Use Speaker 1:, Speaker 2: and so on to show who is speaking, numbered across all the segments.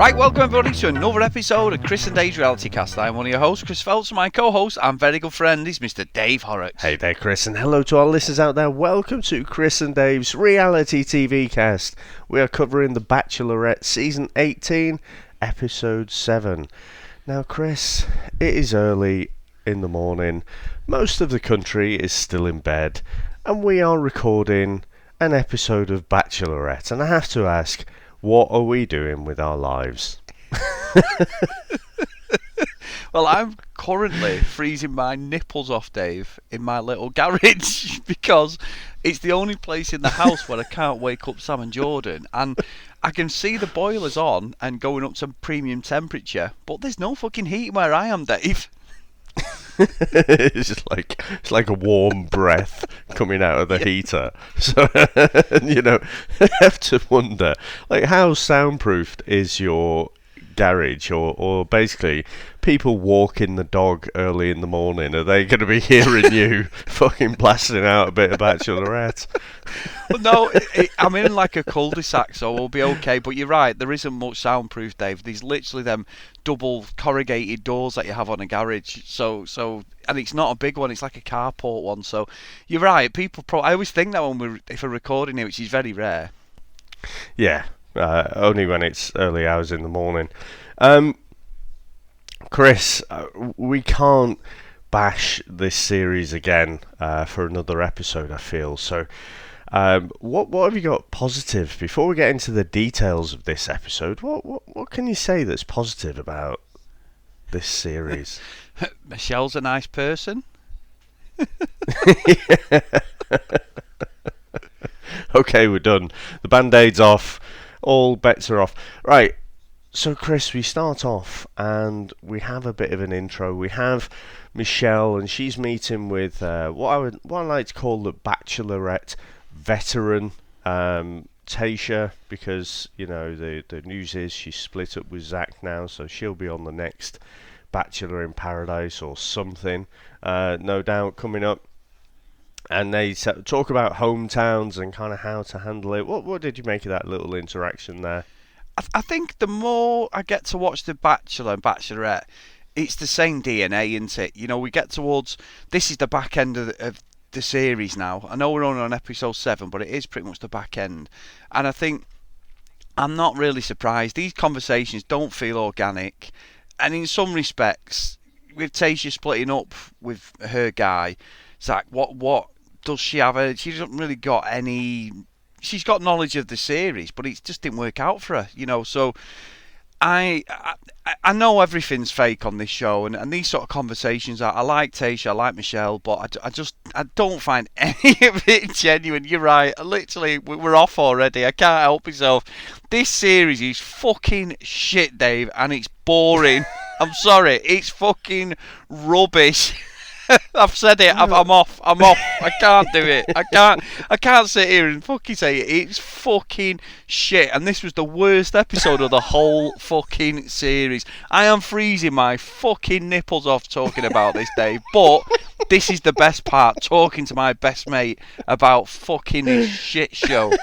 Speaker 1: Right, welcome everybody to another episode of Chris and Dave's Reality Cast. I'm one of your hosts, Chris Phelps, and my co-host and very good friend is Mr. Dave Horrocks.
Speaker 2: Hey there, Chris, and hello to our listeners out there. Welcome to Chris and Dave's Reality TV Cast. We are covering The Bachelorette Season 18, Episode 7. Now, Chris, it is early in the morning. Most of the country is still in bed, and we are recording an episode of Bachelorette. And I have to ask, what are we doing with our lives?
Speaker 1: Well, I'm currently freezing my nipples off, Dave, in my little garage because it's the only place in the house where I can't wake up Sam and Jordan. And I can see the boilers on and going up to premium temperature, but there's no fucking heat where I am, Dave.
Speaker 2: it's like a warm breath coming out of the heater. So you know, I have to wonder, like, how soundproofed is your garage, or basically people walking the dog early in the morning, are they going to be hearing you fucking blasting out a bit of Bachelorette?
Speaker 1: Well, no, I'm in like a cul-de-sac, so we'll be okay. But you're right, there isn't much soundproof, Dave. There's literally them double corrugated doors that you have on a garage. So, and it's not a big one; it's like a carport one. So, you're right. I always think that when if we're recording it, which is very rare.
Speaker 2: Yeah, only when it's early hours in the morning. Chris, we can't bash this series again for another episode, I feel. So, what have you got positive before we get into the details of this episode? What can you say that's positive about this series?
Speaker 1: Michelle's a nice person.
Speaker 2: Okay, we're done. The band-aid's off. All bets are off. Right. So, Chris, we start off and we have a bit of an intro. We have Michelle, and she's meeting with what I like to call the Bachelorette veteran, Tasha, because, you know, the news is she's split up with Zach now, so she'll be on the next Bachelor in Paradise or something, no doubt, coming up. And they talk about hometowns and kind of how to handle it. What did you make of that little interaction there?
Speaker 1: I think the more I get to watch The Bachelor and Bachelorette, it's the same DNA, isn't it? You know, we get towards... This is the back end of the series now. I know we're only on episode 7, but it is pretty much the back end. And I think I'm not really surprised. These conversations don't feel organic. And in some respects, with Tasha splitting up with her guy, Zach, what does she have? She doesn't really got any... She's got knowledge of the series, but it just didn't work out for her, you know. So I know everything's fake on this show, and these sort of conversations. I like Tasha, I like Michelle, but I don't find any of it genuine. You're right. Literally, we're off already. I can't help myself. This series is fucking shit, Dave, and it's boring. I'm sorry, it's fucking rubbish. I've said it. I'm off. I can't do it. I can't sit here and fucking say it. It's fucking shit. And this was the worst episode of the whole fucking series. I am freezing my fucking nipples off talking about this, Dave. But this is the best part. Talking to my best mate about fucking this shit show.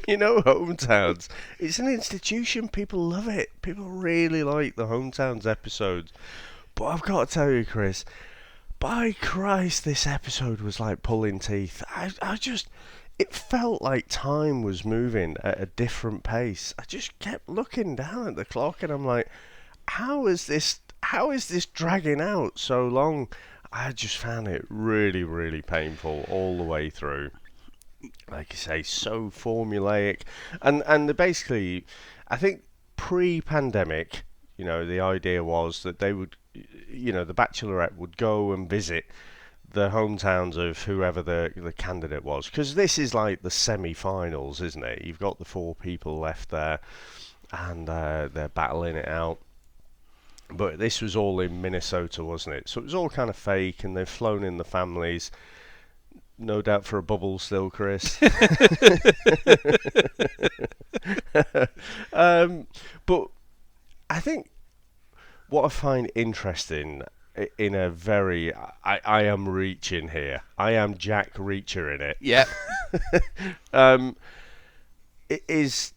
Speaker 2: You know, hometowns. It's an institution. People love it. People really like the hometowns episodes. But I've got to tell you, Chris, by Christ, this episode was like pulling teeth. It felt like time was moving at a different pace. I just kept looking down at the clock and I'm like, how is this dragging out so long? I just found it really, really painful all the way through. Like you say, so formulaic. And basically, I think pre-pandemic, you know, the idea was that they would, you know, the Bachelorette would go and visit the hometowns of whoever the candidate was. Because this is like the semi-finals, isn't it? You've got the 4 people left there, and they're battling it out. But this was all in Minnesota, wasn't it? So it was all kind of fake, and they've flown in the families. No doubt for a bubble still, Chris. But I think what I find interesting in a very... I am reaching here. I am Jack Reacher in it.
Speaker 1: Yeah.
Speaker 2: It is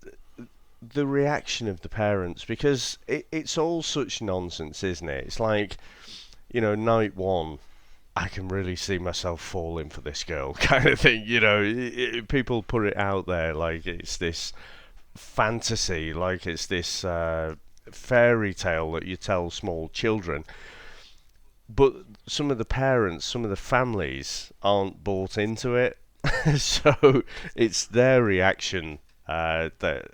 Speaker 2: the reaction of the parents, because it's all such nonsense, isn't it? It's like, night one, I can really see myself falling for this girl, kind of thing. People put it out there like it's this fantasy, like it's this fairy tale that you tell small children. But some of the parents, some of the families aren't bought into it. So it's their reaction that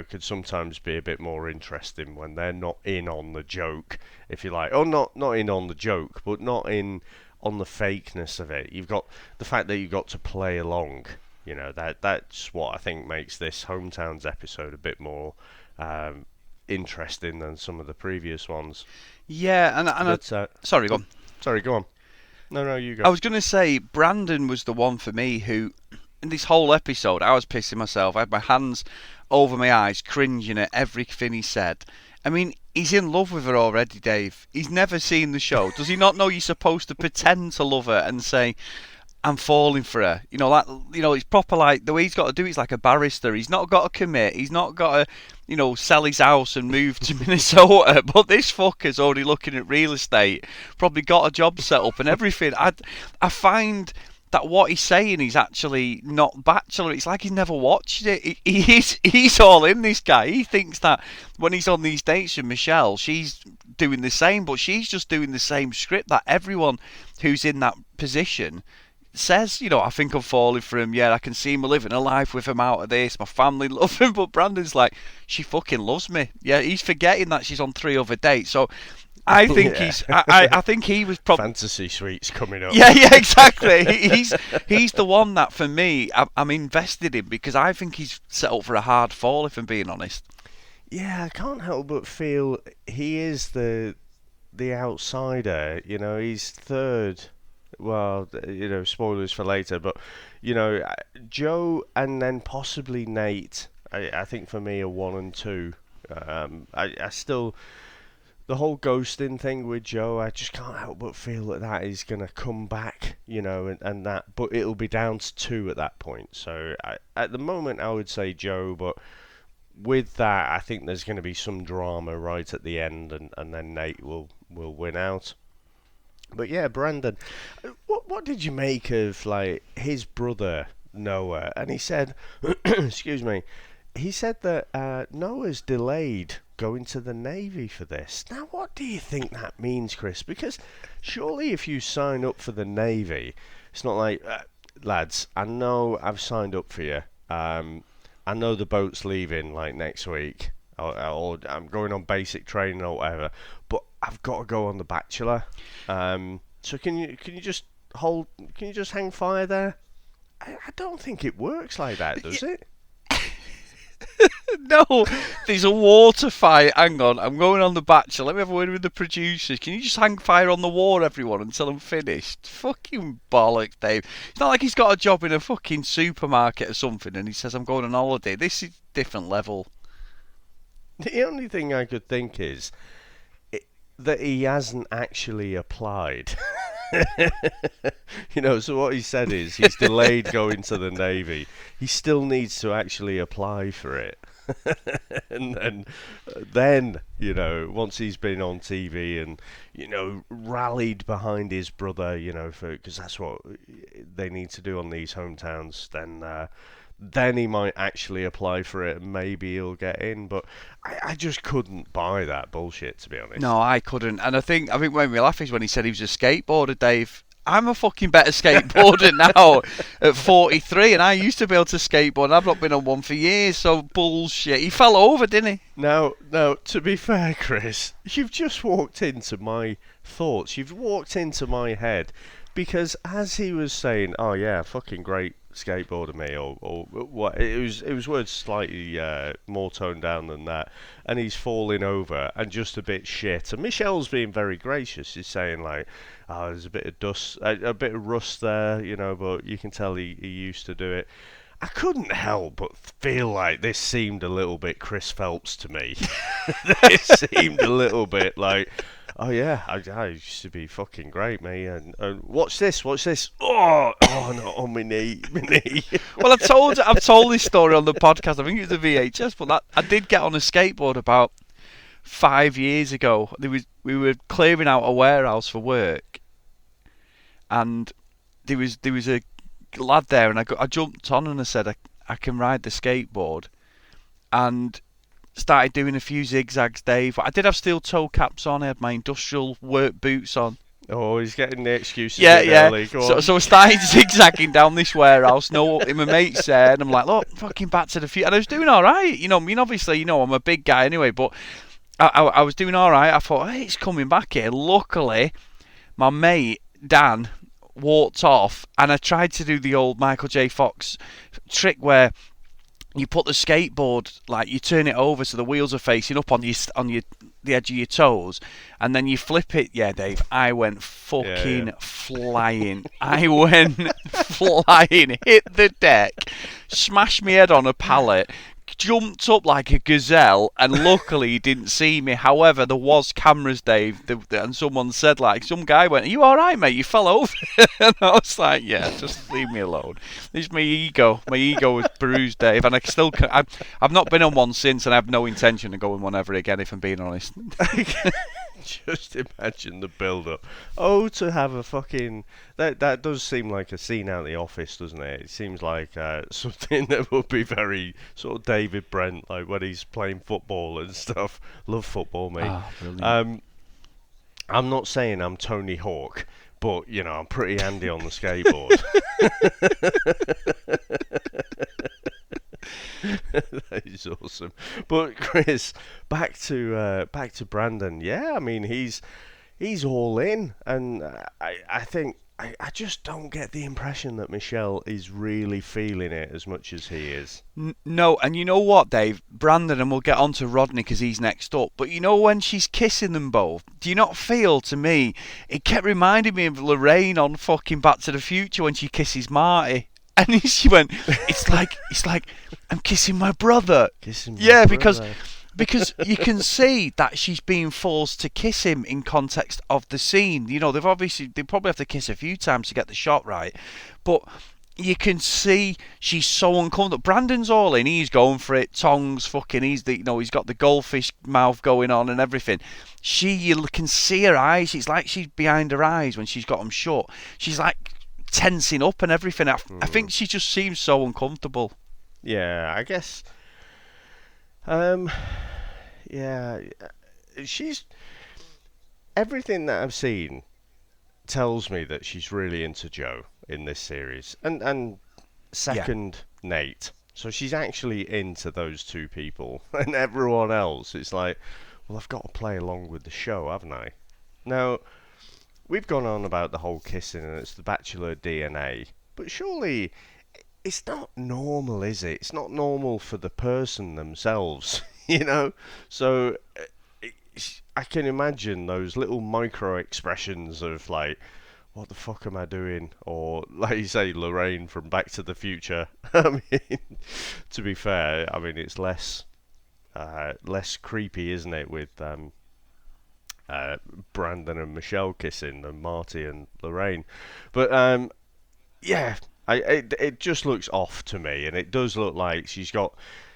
Speaker 2: could sometimes be a bit more interesting when they're not in on the joke, if you like. Oh, not in on the joke, but not in on the fakeness of it. You've got the fact that you got to play along. That's what I think makes this Hometowns episode a bit more interesting than some of the previous ones.
Speaker 1: Yeah,
Speaker 2: But
Speaker 1: sorry, go on.
Speaker 2: sorry, go on. No, you go.
Speaker 1: I was going to say Brandon was the one for me who, in this whole episode, I was pissing myself. I had my hands over my eyes, cringing at everything he said. I mean, he's in love with her already, Dave. He's never seen the show. Does he not know you're supposed to pretend to love her and say, I'm falling for her? It's proper, like, the way he's got to do it's like a barrister. He's not got to commit. He's not got to, sell his house and move to Minnesota. But this fucker's already looking at real estate, probably got a job set up and everything. I find that what he's saying is actually not Bachelor. It's like he's never watched it. He's all in, this guy. He thinks that when he's on these dates with Michelle, she's doing the same, but she's just doing the same script that everyone who's in that position says. I think I'm falling for him. Yeah, I can see him living a life with him out of this. My family love him. But Brandon's like, she fucking loves me. Yeah, he's forgetting that she's on 3 other dates. So I think I think he was probably
Speaker 2: fantasy suites coming up.
Speaker 1: Yeah, exactly. He's the one that for me I'm invested in, because I think he's set up for a hard fall, if I'm being honest.
Speaker 2: Yeah, I can't help but feel he is the outsider. He's third. Well, spoilers for later, but Joe and then possibly Nate. I think for me are 1 and 2. I still, the whole ghosting thing with Joe, I just can't help but feel that is gonna come back, and that. But it'll be down to 2 at that point. So at the moment, I would say Joe, but with that, I think there's going to be some drama right at the end, and then Nate will win out. But yeah, Brandon, what did you make of like his brother Noah? And he said, excuse me, he said that Noah's delayed going to the Navy for this. Now, what do you think that means, Chris? Because surely if you sign up for the Navy, it's not like, lads, I know I've signed up for you. I know the boat's leaving like next week, or I'm going on basic training or whatever, but I've got to go on The Bachelor. So can you just hang fire there? I don't think it works like that, does it?
Speaker 1: No, there's a water fight. Hang on, I'm going on The Bachelor. Let me have a word with the producers. Can you just hang fire on the war, everyone, until I'm finished? Fucking bollocks, Dave. It's not like he's got a job in a fucking supermarket or something and he says, I'm going on holiday. This is different level.
Speaker 2: The only thing I could think is that he hasn't actually applied. So what he said is he's delayed going to the Navy. He still needs to actually apply for it. And then, once he's been on TV and, rallied behind his brother, because that's what they need to do on these hometowns, then he might actually apply for it and maybe he'll get in. But I just couldn't buy that bullshit, to be honest.
Speaker 1: No, I couldn't. And I think when we laugh is when he said he was a skateboarder, Dave. I'm a fucking better skateboarder now at 43, and I used to be able to skateboard, and I've not been on one for years, so bullshit. He fell over, didn't he?
Speaker 2: Now, to be fair, Chris, you've just walked into my thoughts. You've walked into my head, because as he was saying, oh yeah, fucking great skateboarder me, or what, it was words slightly more toned down than that, and he's falling over and just a bit shit, and Michelle's being very gracious. She's saying like, oh, there's a bit of dust, a bit of rust there, but you can tell he used to do it. I couldn't help but feel like this seemed a little bit Chris Phelps to me. It seemed a little bit like, Oh yeah, I used to be fucking great, mate. And watch this, watch this. Oh no, on my knee, my knee.
Speaker 1: Well, I've told this story on the podcast. I think it was a VHS, but I did get on a skateboard about 5 years ago. We were clearing out a warehouse for work, and there was a lad there, and I jumped on and I said I can ride the skateboard, and started doing a few zigzags, Dave. I did have steel toe caps on. I had my industrial work boots on.
Speaker 2: Oh, he's getting the excuses
Speaker 1: Yeah,
Speaker 2: in
Speaker 1: yeah.
Speaker 2: early. Go
Speaker 1: So,
Speaker 2: on.
Speaker 1: so I started zigzagging down this warehouse. No, my mate's there, and I'm like, look, fucking Back to the Future. And I was doing all right. I mean, obviously, I'm a big guy anyway, but I was doing all right. I thought, hey, it's coming back here. Luckily, my mate Dan walked off, and I tried to do the old Michael J. Fox trick where you put the skateboard, like you turn it over so the wheels are facing up on the edge of your toes, and then you flip it. Yeah, Dave, I went fucking flying. I went flying, hit the deck, smashed my head on a pallet, jumped up like a gazelle, and luckily he didn't see me. However, there was cameras, Dave, and someone said, like, some guy went, "Are you all right, mate? You fell over." And I was like, "Yeah, just leave me alone." It's my ego. My ego was bruised, Dave, and I've not been on one since, and I have no intention of going one ever again, if I'm being honest.
Speaker 2: Just imagine the build-up. Oh, to have a fucking that does seem like a scene out of The Office, doesn't it? It seems like something that would be very sort of David Brent, like when he's playing football and stuff. Love football, mate.
Speaker 1: Ah, brilliant.
Speaker 2: I'm not saying I'm Tony Hawk, but I'm pretty handy on the skateboard. That is awesome. But Chris, back to Brandon. Yeah, I mean he's all in, and I think I just don't get the impression that Michelle is really feeling it as much as he is.
Speaker 1: No, and you know what, Dave? Brandon, and we'll get on to Rodney because he's next up. But when she's kissing them both, do you not feel, to me, it kept reminding me of Lorraine on fucking Back to the Future when she kisses Marty. And she went, it's like I'm kissing my brother.
Speaker 2: Kissing my
Speaker 1: yeah,
Speaker 2: brother.
Speaker 1: because you can see that she's being forced to kiss him in context of the scene. They probably have to kiss a few times to get the shot right, but you can see she's so uncomfortable. Brandon's all in; he's going for it. Tongs fucking. He's got the goldfish mouth going on and everything. You can see her eyes. It's like she's behind her eyes when she's got them shut. She's like tensing up and everything. I think she just seems so uncomfortable.
Speaker 2: Yeah, I guess. Yeah, she's everything that I've seen tells me that she's really into Joe in this series, and second Nate. So she's actually into those two people, and everyone else. It's like, well, I've got to play along with the show, haven't I? Now, we've gone on about the whole kissing, and it's the Bachelor DNA, but surely it's not normal, is it? It's not normal for the person themselves, So I can imagine those little micro expressions of like, what the fuck am I doing? Or like you say, Lorraine from Back to the Future. I mean, to be fair, I mean it's less creepy, isn't it, with Brandon and Michelle kissing than Marty and Lorraine. But yeah, it just looks off to me, and it does look like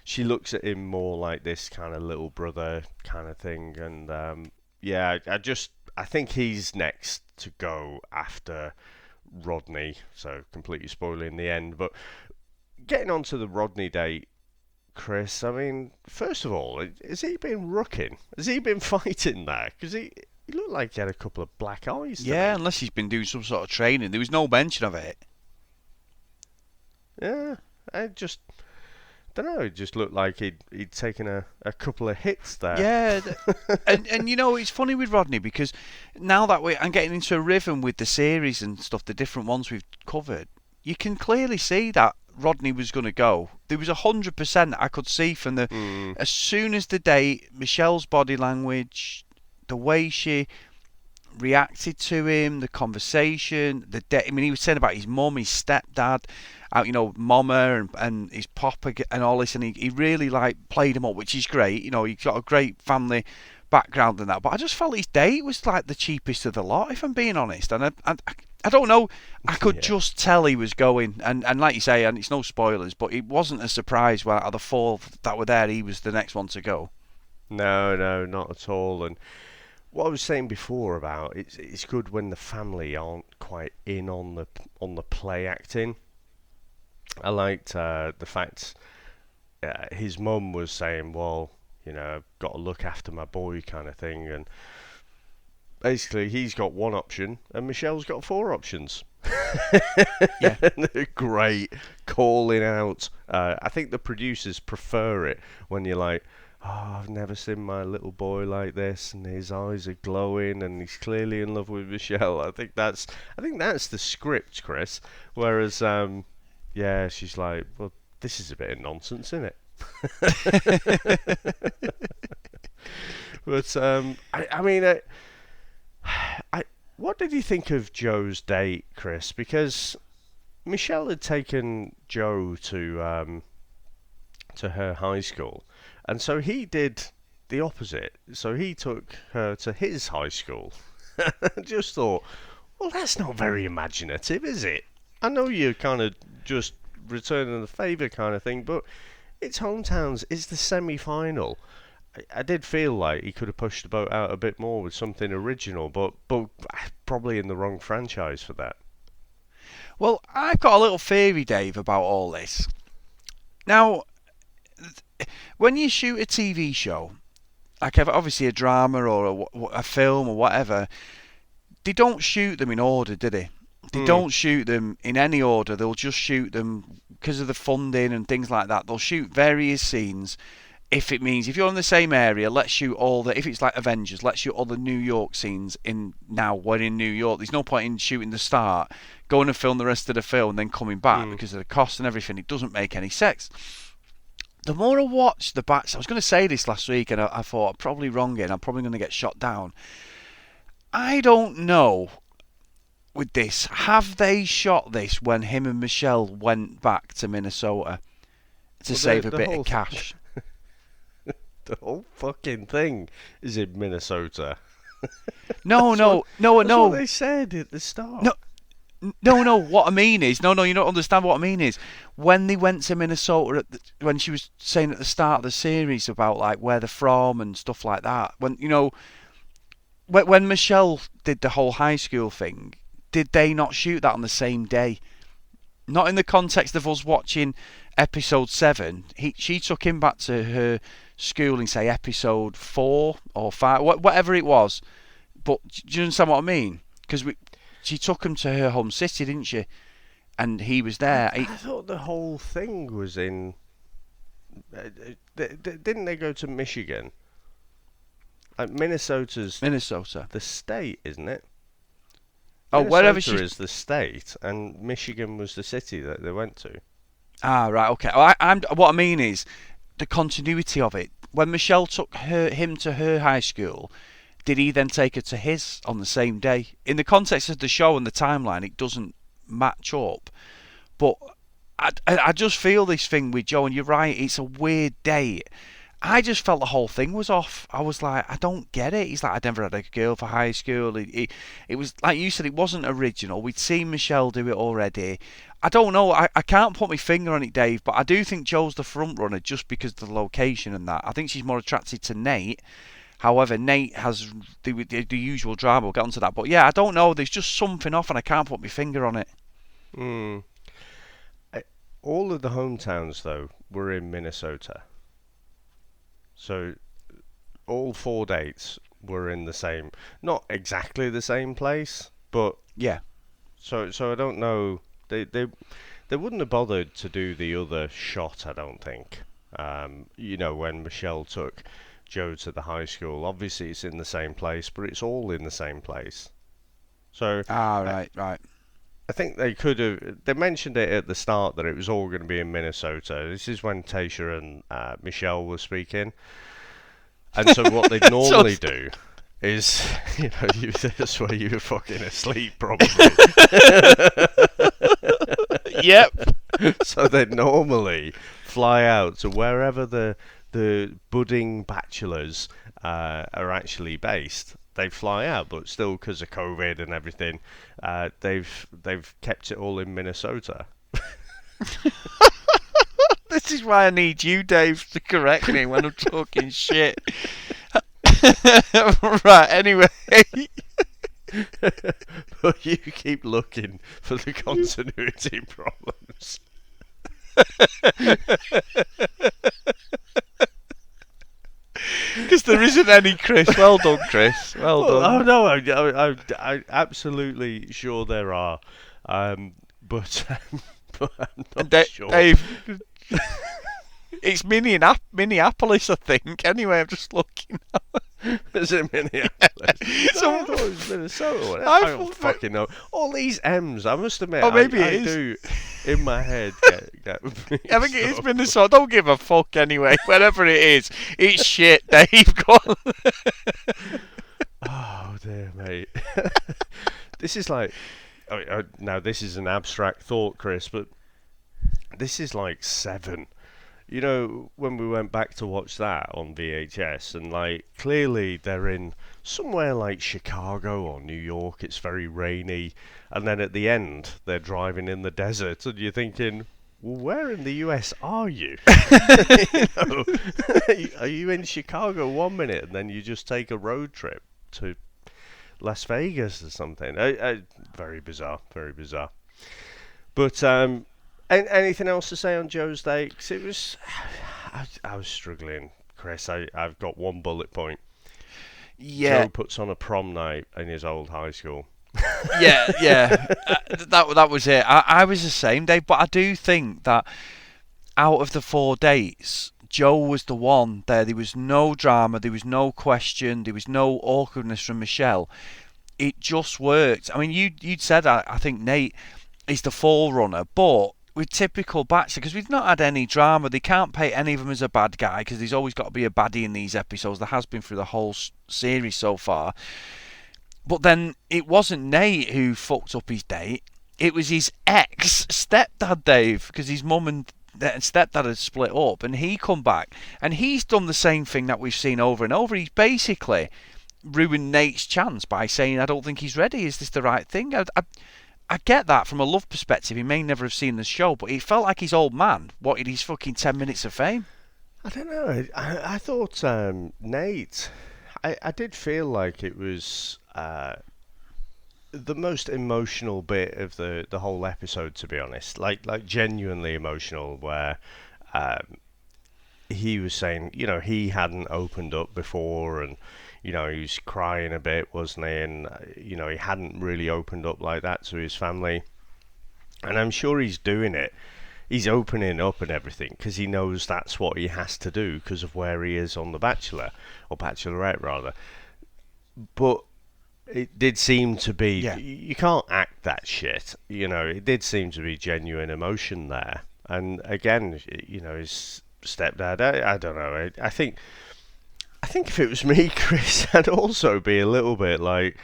Speaker 2: she looks at him more like this kind of little brother kind of thing, and yeah, I think he's next to go after Rodney, so completely spoiling the end. But getting on to the Rodney date, Chris, I mean, first of all, has he been rooking? Has he been fighting there? Because he looked like he had a couple of black eyes.
Speaker 1: Yeah, unless he's been doing some sort of training. There was no mention of it.
Speaker 2: Yeah, I don't know. It just looked like he'd taken a couple of hits there.
Speaker 1: Yeah, and it's funny with Rodney because now that I'm getting into a rhythm with the series and stuff, the different ones we've covered, you can clearly see that Rodney was going to go. There was 100% I could see from as soon as the date, Michelle's body language, the way she reacted to him, the conversation, I mean, he was saying about his mum, his stepdad, mama and his papa and all this, and he really like played him up, which is great. He's got a great family background than that. But I just felt his date was like the cheapest of the lot, if I'm being honest. And I don't know. I could
Speaker 2: Yeah.
Speaker 1: just tell he was going, and like you say, and it's no spoilers, but it wasn't a surprise when out of the four that were there, he was the next one to go.
Speaker 2: No, no, not at all. And what I was saying before about it's good when the family aren't quite in on the play acting. I liked the fact his mum was saying, well, I've got to look after my boy kind of thing, and basically he's got one option and Michelle's got four options.
Speaker 1: Yeah.
Speaker 2: Great calling out. I think the producers prefer it when you're like, oh, I've never seen my little boy like this, and his eyes are glowing, and he's clearly in love with Michelle. I think that's the script, Chris. Whereas, yeah, she's like, well, this is a bit of nonsense, isn't it? But I mean, what did you think of Joe's date, Chris? Because Michelle had taken Joe to her high school, and so he did the opposite. So he took her to his high school. I just thought, well, that's not very imaginative, is it? I know you're kind of just returning the favour kind of thing, but it's hometowns. It's the semi-final. I did feel like he could have pushed the boat out a bit more with something original, but probably in the wrong franchise for that.
Speaker 1: Well, I've got a little theory, Dave, about all this. Now, when you shoot a TV show, like obviously a drama or a film or whatever, they don't shoot them in order, do they? They
Speaker 2: Hmm.
Speaker 1: don't shoot them in any order. They'll just shoot them because of the funding and things like that. They'll shoot various scenes. If it means if you're in the same area, let's shoot all the. If it's like Avengers, let's shoot all the New York scenes in now. We're in New York. There's no point in shooting the start, going and film the rest of the film, and then coming back
Speaker 2: Hmm.
Speaker 1: because of the cost and everything. It doesn't make any sense. The more I watch the Bachelor, I was going to say this last week, and I thought I'm probably wrong, and I'm probably going to get shot down. I don't know with this. Have they shot this when him and Michelle went back to Minnesota to
Speaker 2: Well,
Speaker 1: save a
Speaker 2: the
Speaker 1: bit
Speaker 2: whole
Speaker 1: of cash?
Speaker 2: the whole fucking thing is in Minnesota.
Speaker 1: No,
Speaker 2: That's what,
Speaker 1: no, no,
Speaker 2: that's what
Speaker 1: no,
Speaker 2: they said at the start.
Speaker 1: no, no, no. What I mean is, no, no. You don't understand what I mean is when they went to Minnesota when she was saying at the start of the series about like where they're from and stuff like that. When Michelle did the whole high school thing, did they not shoot that on the same day? Not in the context of us watching episode 7. She took him back to her school in say episode 4 or 5, whatever it was. But do you understand what I mean? Because she took him to her home city, didn't she? And he was
Speaker 2: I,
Speaker 1: there.
Speaker 2: I thought the whole thing was in. Didn't they go to Michigan? Like Minnesota's
Speaker 1: Minnesota.
Speaker 2: the state, isn't it?
Speaker 1: Oh, wherever
Speaker 2: Minnesota
Speaker 1: she.
Speaker 2: is the state, and Michigan was the city that they went to.
Speaker 1: Ah, right, okay. Well, what I mean is the continuity of it. When Michelle took him to her high school, did he then take her to his on the same day? In the context of the show and the timeline, it doesn't match up. But I just feel this thing with Joe, and you're right, it's a weird date. I just felt the whole thing was off. I was like, I don't get it. He's like, I never had a girl for high school. It was like you said, it wasn't original. We'd seen Michelle do it already. I don't know. I can't put my finger on it, Dave, but I do think Joe's the front runner just because of the location and that. I think she's more attracted to Nate. However, Nate has the usual drama. We'll get onto that. But yeah, I don't know. There's just something off, and I can't put my finger on it.
Speaker 2: Hmm. All of the hometowns, though, were in Minnesota. So all four dates were in the same, not exactly the same place, but
Speaker 1: Yeah.
Speaker 2: so I don't know. They wouldn't have bothered to do the other shot, I don't think. When Michelle took Joe to the high school, obviously it's in the same place, but it's all in the same place. So
Speaker 1: Ah,
Speaker 2: I,
Speaker 1: right, right.
Speaker 2: I think they could have. They mentioned it at the start that it was all going to be in Minnesota. This is when Tasha and Michelle were speaking, and so what they'd
Speaker 1: So
Speaker 2: normally do is, that's where you were fucking asleep probably.
Speaker 1: yep.
Speaker 2: So they'd normally fly out to wherever the the budding bachelors are actually based. They fly out, but still, because of COVID and everything, they've kept it all in Minnesota.
Speaker 1: This is why I need you, Dave, to correct me when I'm talking shit. Right, anyway.
Speaker 2: But you keep looking for the continuity problems.
Speaker 1: Because there isn't any, Chris. Well done, Chris. Well done.
Speaker 2: Oh no, I'm absolutely sure there are, but but I'm not sure.
Speaker 1: Dave, it's Minneapolis, I think. Anyway, I'm just looking.
Speaker 2: Is it Minneapolis?
Speaker 1: So,
Speaker 2: I thought it was Minnesota.
Speaker 1: I
Speaker 2: I don't fucking know. All these M's, I must admit.
Speaker 1: Oh, maybe
Speaker 2: I
Speaker 1: it is.
Speaker 2: do in my head get
Speaker 1: I think it is Minnesota. Don't give a fuck anyway. Wherever it is, it's shit, Dave. Go on.
Speaker 2: Oh dear, mate. This is like, now this is an abstract thought, Chris, but this is like Seven. You know, when we went back to watch that on VHS, and like clearly they're in somewhere like Chicago or New York, it's very rainy, and then at the end they're driving in the desert, and you're thinking, well, where in the US are you? You know, are you in Chicago one minute, and then you just take a road trip to Las Vegas or something? Very bizarre, very bizarre. But anything else to say on Joe's day? 'Cause it was, I was struggling, Chris. I've got one bullet point.
Speaker 1: Yeah.
Speaker 2: Joe puts on a prom night in his old high school.
Speaker 1: Yeah. That was it. I was the same, Dave, but I do think that out of the 4 dates, Joe was the one there. There was no drama, there was no question, there was no awkwardness from Michelle. It just worked. I mean, you'd said, I think Nate is the forerunner, but with typical Bachelor, because we've not had any drama, they can't paint any of them as a bad guy, because there's always got to be a baddie in these episodes. There has been through the whole series so far. But then it wasn't Nate who fucked up his date. It was his ex-stepdad, Dave, because his mum and stepdad had split up, and he come back, and he's done the same thing that we've seen over and over. He's basically ruined Nate's chance by saying, I don't think he's ready. Is this the right thing? I get that from a love perspective. He may never have seen the show, but he felt like his old man wanted his fucking 10 minutes of fame.
Speaker 2: I don't know. I thought Nate. I did feel like it was the most emotional bit of the whole episode, to be honest. Like genuinely emotional, where he was saying, you know, he hadn't opened up before, and you know, he was crying a bit, wasn't he? And you know, he hadn't really opened up like that to his family. And I'm sure he's doing it. He's opening up and everything because he knows that's what he has to do because of where he is on The Bachelor, or Bachelorette rather. But it did seem to be, you can't act that shit, you know. It did seem to be genuine emotion there. And again, you know, his stepdad, I don't know. I think if it was me, Chris, I'd also be a little bit like,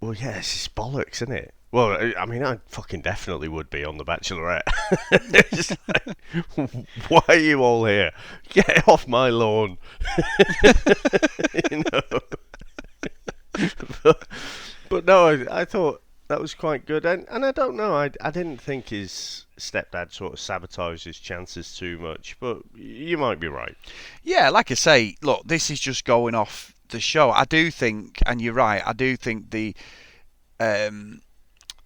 Speaker 2: well, yeah, this is bollocks, isn't it? Well, I mean, I fucking definitely would be on The Bachelorette. It's like, why are you all here? Get off my lawn. You know. But no, I thought that was quite good. And I don't know, I didn't think his stepdad sort of sabotaged his chances too much. But you might be right.
Speaker 1: Yeah, like I say, look, this is just going off the show. I do think, and you're right, I do think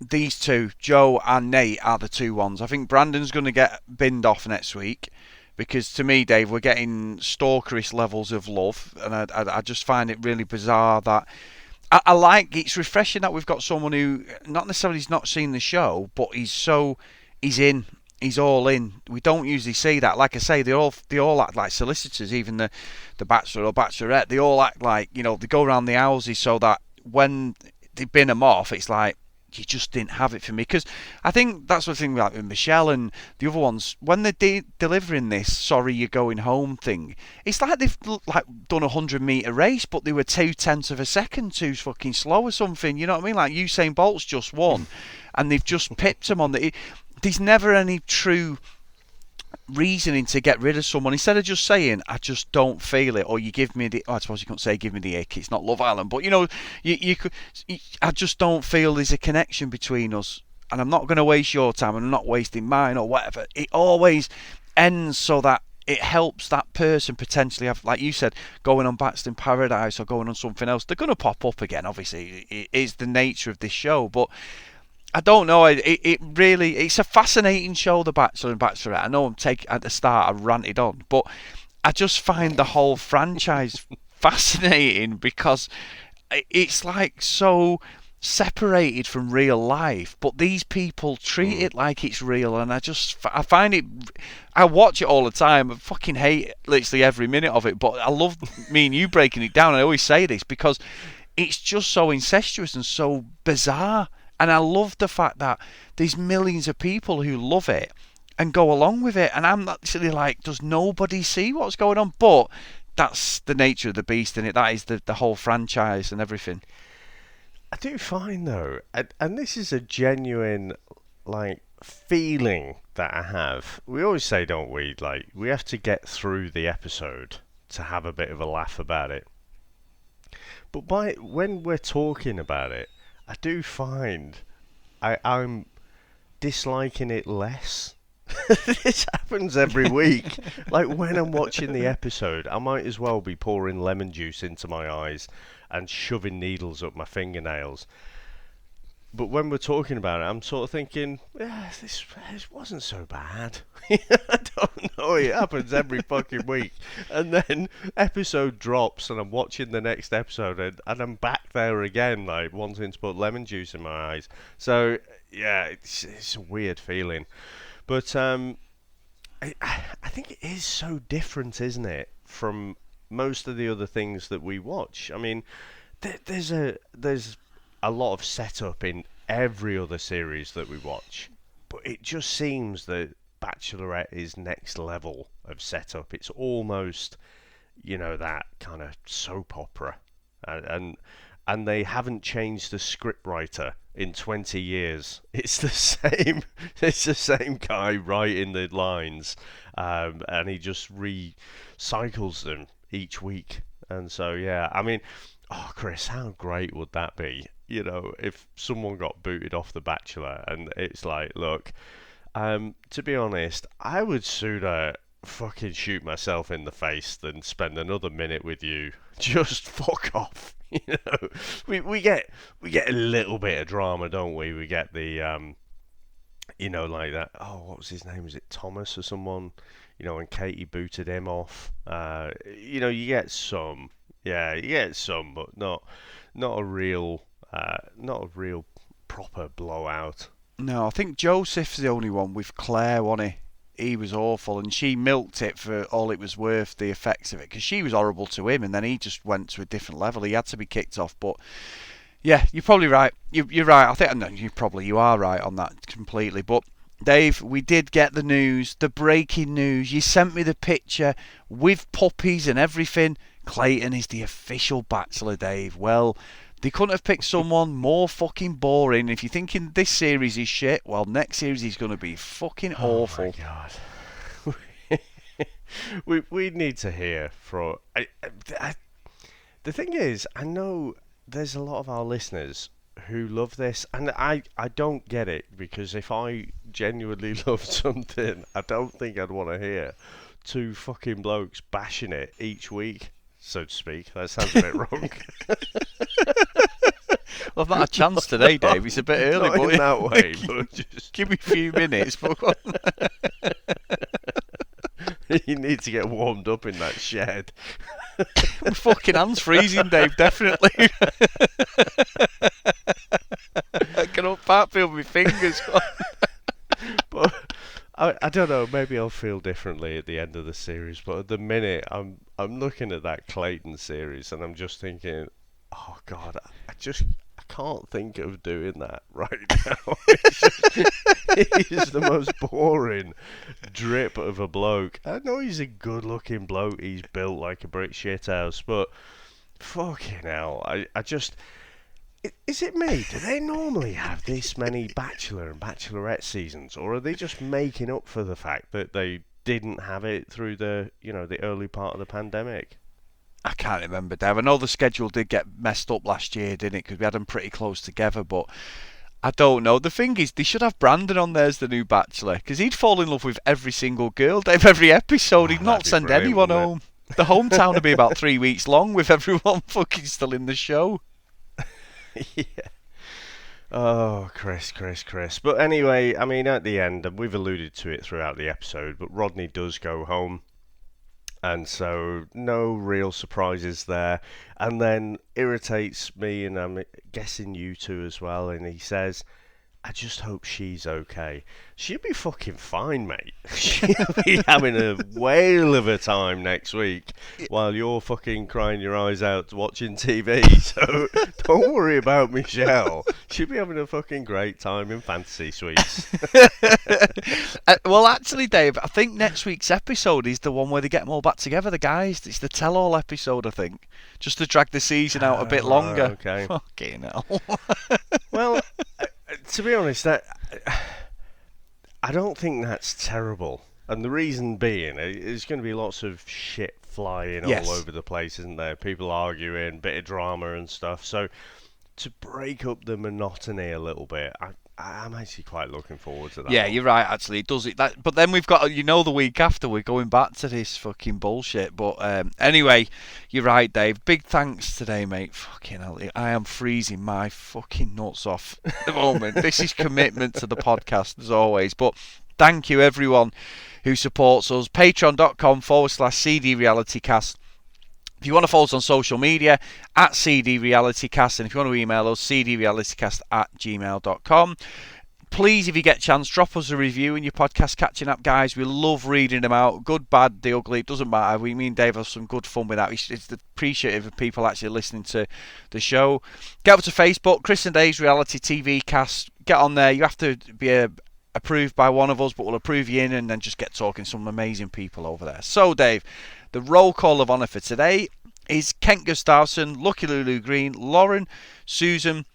Speaker 1: these two, Joe and Nate, are the two ones. I think Brandon's going to get binned off next week because, to me, Dave, we're getting stalkerish levels of love, and I just find it really bizarre that I like. It's refreshing that we've got someone who not necessarily has not seen the show, but he's in. He's all in. We don't usually see that. Like I say, they all act like solicitors. Even the Bachelor or Bachelorette, they all act like, you know, they go around the houses so that when they bin them off, it's like, you just didn't have it for me. Because I think that's the thing, like with Michelle and the other ones, when they're delivering this "sorry you're going home" thing, it's like they've like done a 100-metre race, but they were 0.2 of a second too fucking slow or something. You know what I mean? Like Usain Bolt's just won, and they've just pipped him on the. There's never any true reasoning to get rid of someone instead of just saying I just don't feel it, or you give me the. Oh, I suppose you can't say give me the ick. It's not Love Island, but you could. I just don't feel there's a connection between us, and I'm not going to waste your time, and I'm not wasting mine or whatever. It always ends so that it helps that person potentially have, like you said, going on Bachelor in Paradise or going on something else. They're going to pop up again. Obviously, it is the nature of this show, but I don't know. It really, it's a fascinating show, The Bachelor and Bachelorette. I know at the start I ranted on, but I just find the whole franchise fascinating because it's like so separated from real life, but these people treat it like it's real, and I find it. I watch it all the time. I fucking hate literally every minute of it, but I love me and you breaking it down. I always say this because it's just so incestuous and so bizarre. And I love the fact that there's millions of people who love it and go along with it. And I'm actually like, does nobody see what's going on? But that's the nature of the beast, in it. That is the whole franchise and everything.
Speaker 2: I do find though, and this is a genuine like feeling that I have. We always say, don't we? Like we have to get through the episode to have a bit of a laugh about it. But when we're talking about it, I do find I'm disliking it less. This happens every week. Like when I'm watching the episode, I might as well be pouring lemon juice into my eyes and shoving needles up my fingernails. But when we're talking about it, I'm sort of thinking, yeah, this wasn't so bad. I don't know, it happens every fucking week. And then episode drops and I'm watching the next episode and I'm back there again, like wanting to put lemon juice in my eyes. So, yeah, it's a weird feeling. But I think it is so different, isn't it, from most of the other things that we watch. I mean, there's a lot of setup in every other series that we watch, but it just seems that Bachelorette is next level of setup. It's almost, that kind of soap opera, and they haven't changed the scriptwriter in 20 years. It's the same. It's the same guy writing the lines, and he just recycles them each week. And so, yeah, I mean, oh, Chris, how great would that be? If someone got booted off The Bachelor and it's like, look, to be honest, I would sooner fucking shoot myself in the face than spend another minute with you. Just fuck off. We get a little bit of drama, don't we? We get the like that. Oh, what was his name? Was it Thomas or someone? When Katie booted him off. You get some. Yeah, you get some, but not a real proper blowout.
Speaker 1: No, I think Joseph's the only one with Claire, wasn't he? He was awful, and she milked it for all it was worth, the effects of it, because she was horrible to him, and then he just went to a different level. He had to be kicked off, but yeah, you're probably right. You're right. I think you are right on that completely. But Dave, we did get the news, the breaking news. You sent me the picture with puppies and everything. Clayton is the official Bachelor, Dave. Well, they couldn't have picked someone more fucking boring. If you're thinking this series is shit, well, next series is going to be fucking awful.
Speaker 2: Oh my god. we need to hear from. The thing is, I know there's a lot of our listeners who love this, and I don't get it, because if I genuinely loved something, I don't think I'd want to hear two fucking blokes bashing it each week, so to speak. That sounds a bit wrong.
Speaker 1: Well, I've not had a chance today, Dave. It's a bit early,
Speaker 2: not
Speaker 1: but
Speaker 2: in that way. But just
Speaker 1: give me a few minutes.
Speaker 2: you need to get warmed up in that shed.
Speaker 1: My fucking hands freezing, Dave. Definitely. I can't feel my fingers.
Speaker 2: But I don't know. Maybe I'll feel differently at the end of the series. But at the minute, I'm looking at that Clayton series, and I'm just thinking, oh God, I can't think of doing that right now. He's the most boring drip of a bloke. I know he's a good-looking bloke. He's built like a brick shithouse, but fucking hell, I just. Is it me? Do they normally have this many Bachelor and Bachelorette seasons, or are they just making up for the fact that they didn't have it through the the early part of the pandemic?
Speaker 1: I can't remember, Dave. I know the schedule did get messed up last year, didn't it? Because we had them pretty close together, but I don't know. The thing is, they should have Brandon on there as the new Bachelor, because he'd fall in love with every single girl, Dave, every episode. He'd not send anyone home. The hometown would be about 3 weeks long with everyone fucking still in the show.
Speaker 2: Yeah. Oh, Chris. But anyway, I mean, at the end, and we've alluded to it throughout the episode, but Rodney does go home. And so, no real surprises there. And then irritates me, and I'm guessing you two as well. And he says, I just hope she's okay. She'll be fucking fine, mate. She'll be having a whale of a time next week while you're fucking crying your eyes out watching TV. So don't worry about Michelle. She'll be having a fucking great time in Fantasy Suites.
Speaker 1: Well, actually, Dave, I think next week's episode is the one where they get them all back together, the guys. It's the tell-all episode, I think. Just to drag the season out a bit longer.
Speaker 2: Okay.
Speaker 1: Fucking hell.
Speaker 2: Well, to be honest, I don't think that's terrible. And the reason being, there's going to be lots of shit flying all over the place, isn't there? People arguing, bit of drama and stuff. So to break up the monotony a little bit, I'm actually quite looking forward to that.
Speaker 1: Yeah, you're right, actually. It does it. But then we've got, the week after, we're going back to this fucking bullshit. But anyway, you're right, Dave. Big thanks today, mate. Fucking hell, I am freezing my fucking nuts off at the moment. This is commitment to the podcast, as always. But thank you, everyone who supports us. Patreon.com/CD RealityCast. If you want to follow us on social media, at CD RealityCast, and if you want to email us, cdrealitycast@gmail.com. Please, if you get a chance, drop us a review in your podcast catching up, guys. We love reading them out. Good, bad, the ugly, it doesn't matter. Me and Dave have some good fun with that. It's appreciative of people actually listening to the show. Get over to Facebook, Chris and Dave's Reality TV Cast. Get on there. You have to be approved by one of us, but we'll approve you in and then just get talking to some amazing people over there. So, Dave, the roll call of honour for today is Kent Gustafsson, Lucky Lulu Green, Lauren, Susan,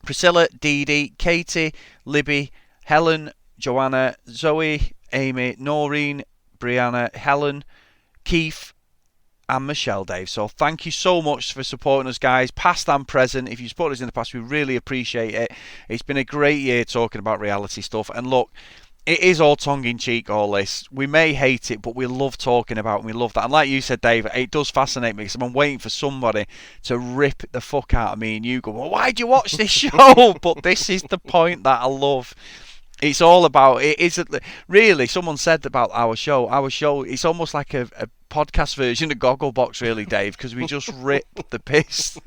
Speaker 1: Priscilla, Dee Dee, Katie, Libby, Helen, Joanna, Zoe, Amy, Noreen, Brianna, Helen, Keith, and Michelle, Dave. So thank you so much for supporting us, guys, past and present. If you supported us in the past, we really appreciate it. It's been a great year talking about reality stuff. And look, it is all tongue-in-cheek, all this. We may hate it, but we love talking about it, and we love that. And like you said, Dave, it does fascinate me because I'm waiting for somebody to rip the fuck out of me and you go, well, why'd you watch this show? But this is the point that I love. It's all about, it is really, someone said about our show, it's almost like a podcast version of Gogglebox, really, Dave, because we just rip the piss.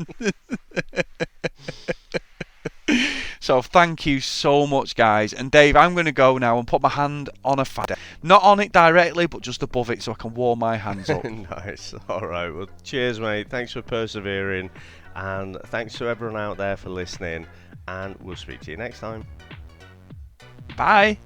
Speaker 1: So thank you so much, guys. And Dave, I'm going to go now and put my hand on a fan. Not on it directly, but just above it so I can warm my hands up.
Speaker 2: Nice. All right. Well, cheers, mate. Thanks for persevering. And thanks to everyone out there for listening. And we'll speak to you next time.
Speaker 1: Bye.